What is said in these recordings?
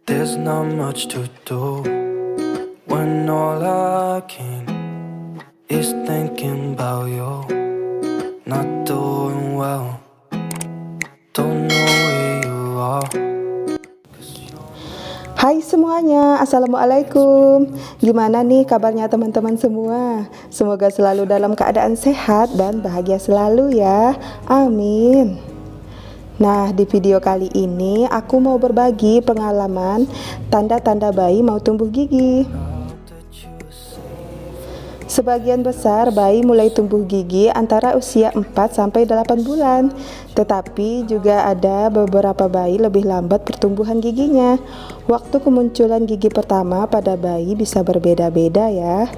There's not much to do when all I can is thinking about you. Not doing well, don't know where you are. Hai semuanya, Assalamualaikum. Gimana nih kabarnya teman-teman semua? Semoga selalu dalam keadaan sehat dan bahagia selalu ya. Amin. Nah, di video kali ini aku mau berbagi pengalaman tanda-tanda bayi mau tumbuh gigi. Sebagian besar bayi mulai tumbuh gigi antara usia 4-8 bulan. Tetapi juga ada beberapa bayi lebih lambat pertumbuhan giginya. Waktu kemunculan gigi pertama pada bayi bisa berbeda-beda ya.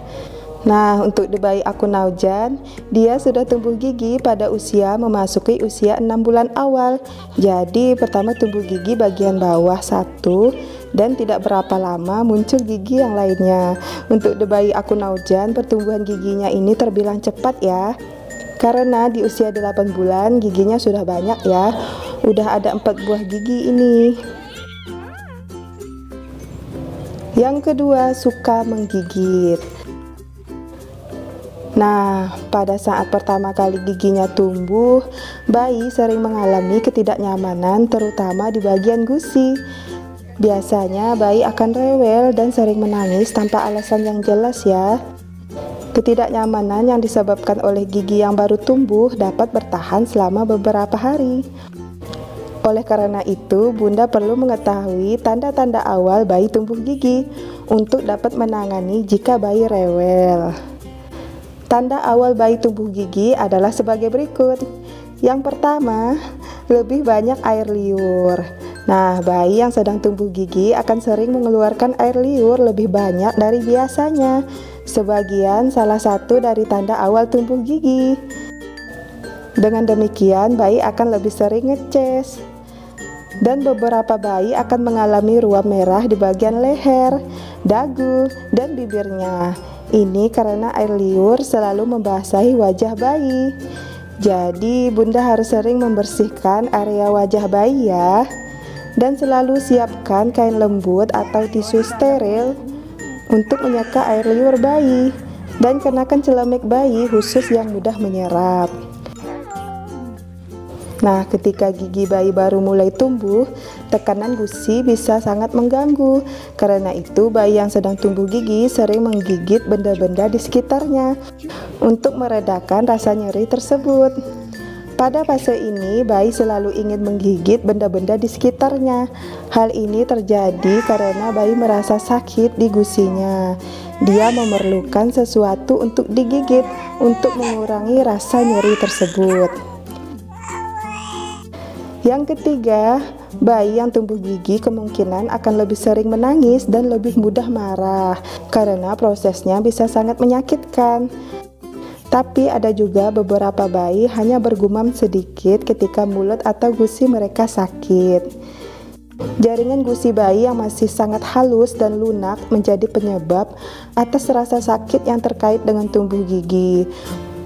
Nah, untuk di bayi aku Naujan, dia sudah tumbuh gigi pada usia memasuki usia 6 bulan awal. Jadi pertama tumbuh gigi bagian bawah satu, dan tidak berapa lama muncul gigi yang lainnya. Untuk di bayi aku Naujan, pertumbuhan giginya ini terbilang cepat ya. Karena di usia 8 bulan giginya sudah banyak ya. Udah ada 4 buah gigi ini. Yang kedua, suka menggigit. Nah, pada saat pertama kali giginya tumbuh, bayi sering mengalami ketidaknyamanan terutama di bagian gusi. Biasanya bayi akan rewel dan sering menangis tanpa alasan yang jelas ya. Ketidaknyamanan yang disebabkan oleh gigi yang baru tumbuh dapat bertahan selama beberapa hari. Oleh karena itu, Bunda perlu mengetahui tanda-tanda awal bayi tumbuh gigi untuk dapat menangani jika bayi rewel. Tanda awal bayi tumbuh gigi adalah sebagai berikut. Yang pertama, lebih banyak air liur. Nah, bayi yang sedang tumbuh gigi akan sering mengeluarkan air liur lebih banyak dari biasanya. Sebagian salah satu dari tanda awal tumbuh gigi. Dengan demikian, bayi akan lebih sering ngeces. Dan beberapa bayi akan mengalami ruam merah di bagian leher, dagu, dan bibirnya. Ini karena air liur selalu membasahi wajah bayi. Jadi Bunda harus sering membersihkan area wajah bayi ya. Dan selalu siapkan kain lembut atau tisu steril untuk menyeka air liur bayi. Dan kenakan celemek bayi khusus yang mudah menyerap. Nah, ketika gigi bayi baru mulai tumbuh, tekanan gusi bisa sangat mengganggu. Karena itu, bayi yang sedang tumbuh gigi sering menggigit benda-benda di sekitarnya untuk meredakan rasa nyeri tersebut. Pada fase ini, bayi selalu ingin menggigit benda-benda di sekitarnya. Hal ini terjadi karena bayi merasa sakit di gusinya. Dia memerlukan sesuatu untuk digigit untuk mengurangi rasa nyeri tersebut. Yang ketiga, bayi yang tumbuh gigi kemungkinan akan lebih sering menangis dan lebih mudah marah karena prosesnya bisa sangat menyakitkan. Tapi ada juga beberapa bayi hanya bergumam sedikit ketika mulut atau gusi mereka sakit. Jaringan gusi bayi yang masih sangat halus dan lunak menjadi penyebab atas rasa sakit yang terkait dengan tumbuh gigi.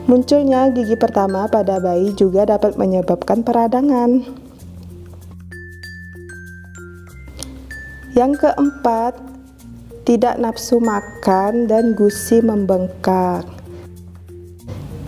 Munculnya gigi pertama pada bayi juga dapat menyebabkan peradangan. Yang keempat, tidak nafsu makan dan gusi membengkak.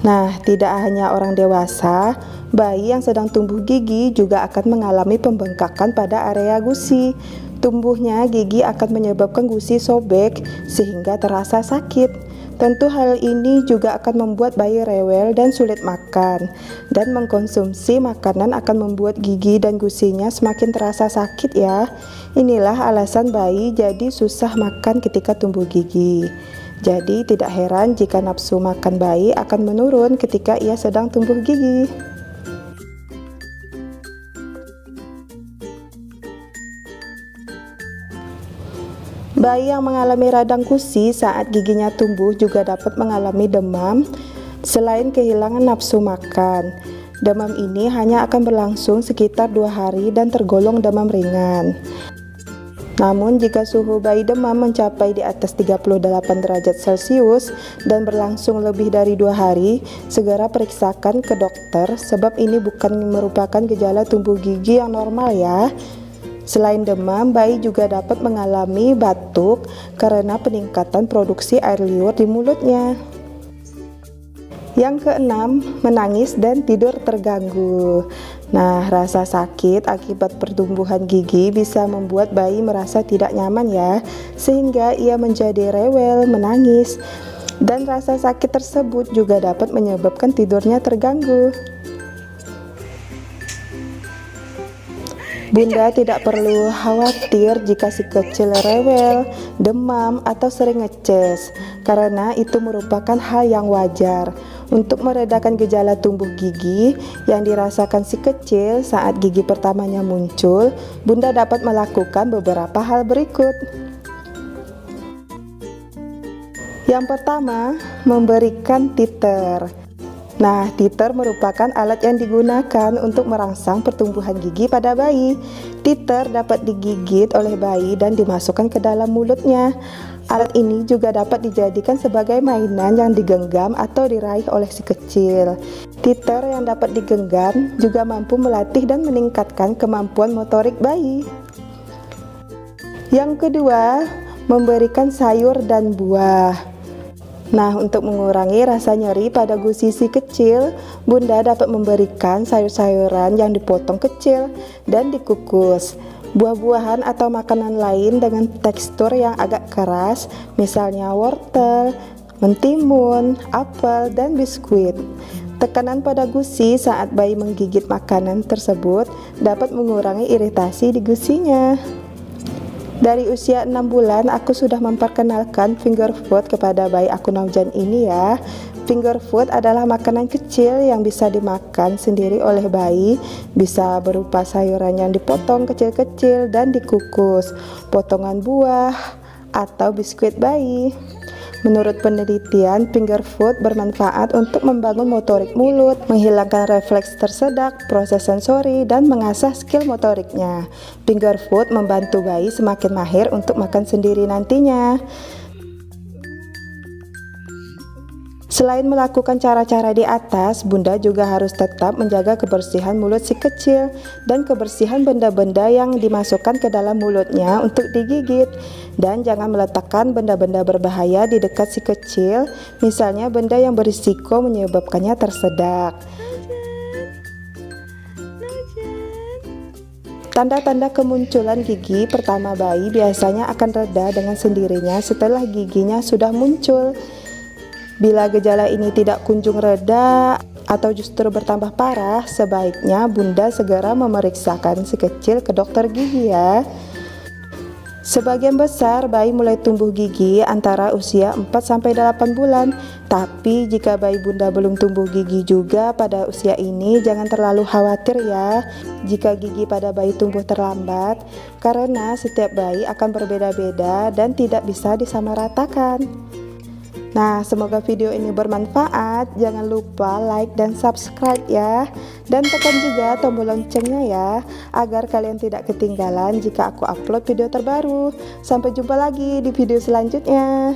Nah, tidak hanya orang dewasa, bayi yang sedang tumbuh gigi juga akan mengalami pembengkakan pada area gusi. Tumbuhnya gigi akan menyebabkan gusi sobek sehingga terasa sakit. Tentu hal ini juga akan membuat bayi rewel dan sulit makan. Dan mengkonsumsi makanan akan membuat gigi dan gusinya semakin terasa sakit ya. Inilah alasan bayi jadi susah makan ketika tumbuh gigi. Jadi tidak heran jika nafsu makan bayi akan menurun ketika ia sedang tumbuh gigi. Bayi yang mengalami radang gusi saat giginya tumbuh juga dapat mengalami demam selain kehilangan nafsu makan. Demam ini hanya akan berlangsung sekitar 2 hari dan tergolong demam ringan. Namun jika suhu bayi demam mencapai di atas 38 derajat Celcius dan berlangsung lebih dari 2 hari, segera periksakan ke dokter sebab ini bukan merupakan gejala tumbuh gigi yang normal ya. Selain demam, bayi juga dapat mengalami batuk karena peningkatan produksi air liur di mulutnya. Yang keenam, menangis dan tidur terganggu. Nah, rasa sakit akibat pertumbuhan gigi bisa membuat bayi merasa tidak nyaman ya, sehingga ia menjadi rewel, menangis. Dan rasa sakit tersebut juga dapat menyebabkan tidurnya terganggu. Bunda tidak perlu khawatir jika si kecil rewel, demam, atau sering ngeces, karena itu merupakan hal yang wajar. Untuk meredakan gejala tumbuh gigi yang dirasakan si kecil saat gigi pertamanya muncul, Bunda dapat melakukan beberapa hal berikut. Yang pertama, memberikan titer. Nah, titer merupakan alat yang digunakan untuk merangsang pertumbuhan gigi pada bayi. Titer dapat digigit oleh bayi dan dimasukkan ke dalam mulutnya. Alat ini juga dapat dijadikan sebagai mainan yang digenggam atau diraih oleh si kecil. Titer yang dapat digenggam juga mampu melatih dan meningkatkan kemampuan motorik bayi. Yang kedua, memberikan sayur dan buah. Nah, untuk mengurangi rasa nyeri pada gusi si kecil, Bunda dapat memberikan sayur-sayuran yang dipotong kecil dan dikukus. Buah-buahan atau makanan lain dengan tekstur yang agak keras, misalnya wortel, mentimun, apel, dan biskuit. Tekanan pada gusi saat bayi menggigit makanan tersebut dapat mengurangi iritasi di gusinya. Dari usia 6 bulan aku sudah memperkenalkan finger food kepada bayi aku Naujan ini ya. Finger food adalah makanan kecil yang bisa dimakan sendiri oleh bayi. Bisa berupa sayuran yang dipotong kecil-kecil dan dikukus, potongan buah, atau biskuit bayi. Menurut penelitian, finger food bermanfaat untuk membangun motorik mulut, menghilangkan refleks tersedak, proses sensori, dan mengasah skill motoriknya. Finger food membantu bayi semakin mahir untuk makan sendiri nantinya. Selain melakukan cara-cara di atas, Bunda juga harus tetap menjaga kebersihan mulut si kecil dan kebersihan benda-benda yang dimasukkan ke dalam mulutnya untuk digigit. Dan jangan meletakkan benda-benda berbahaya di dekat si kecil, misalnya benda yang berisiko menyebabkannya tersedak. Tanda-tanda kemunculan gigi pertama bayi biasanya akan reda dengan sendirinya setelah giginya sudah muncul. Bila gejala ini tidak kunjung reda atau justru bertambah parah, sebaiknya Bunda segera memeriksakan si kecil ke dokter gigi ya. Sebagian besar bayi mulai tumbuh gigi antara usia 4-8 bulan. Tapi jika bayi Bunda belum tumbuh gigi juga pada usia ini, jangan terlalu khawatir ya jika gigi pada bayi tumbuh terlambat, karena setiap bayi akan berbeda-beda dan tidak bisa disamaratakan. Nah, semoga video ini bermanfaat. Jangan lupa like dan subscribe ya. Dan tekan juga tombol loncengnya ya, agar kalian tidak ketinggalan jika aku upload video terbaru. Sampai jumpa lagi di video selanjutnya.